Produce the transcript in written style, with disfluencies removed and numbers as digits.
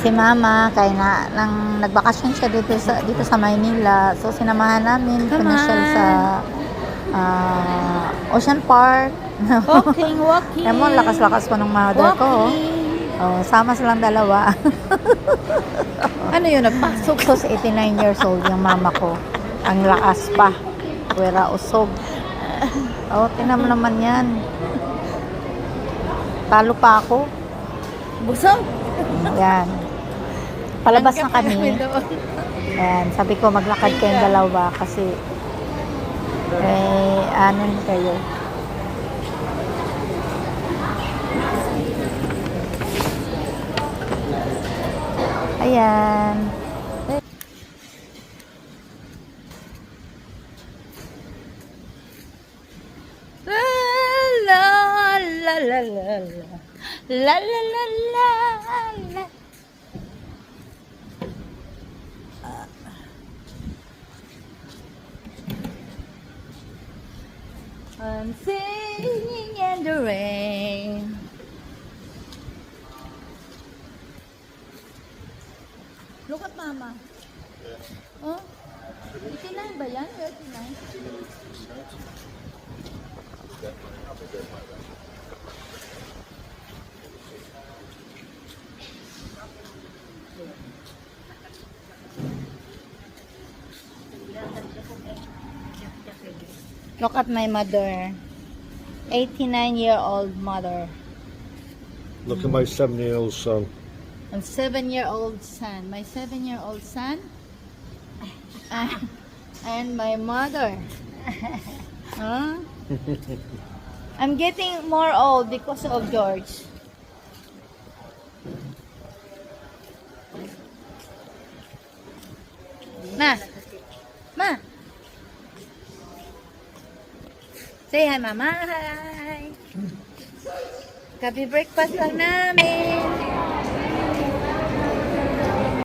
si Mama, kaya nang nagbakasyon siya dito sa Maynila. So, sinamahan namin. Pumasyal sa Ocean Park. Walking. Kaya mo, lakas-lakas pa ng mother ko. Oh, sama silang dalawa. Ano yun, nagpasok? So, 89 years old yung mama ko. Ang lakas pa. Wera usog. Oh, tinan mo naman yan. Talo pa ako. Busog? Yan. Palabas na kami. Yan. Sabi ko, maglakad kayong dalawa kasi anon kayo. Ayan. La la la la la la la la la la. I'm singing in the rain. Look at Mama. Oh, 89 ba yan? 89? Look at my mother. 89-year-old mother. Look at my 7-year-old son. And 7-year-old son. My 7-year-old son. And my mother. Huh? I'm getting more old because of George. Ma. Say hi, Mama. Hi. Happy breakfast lang namin.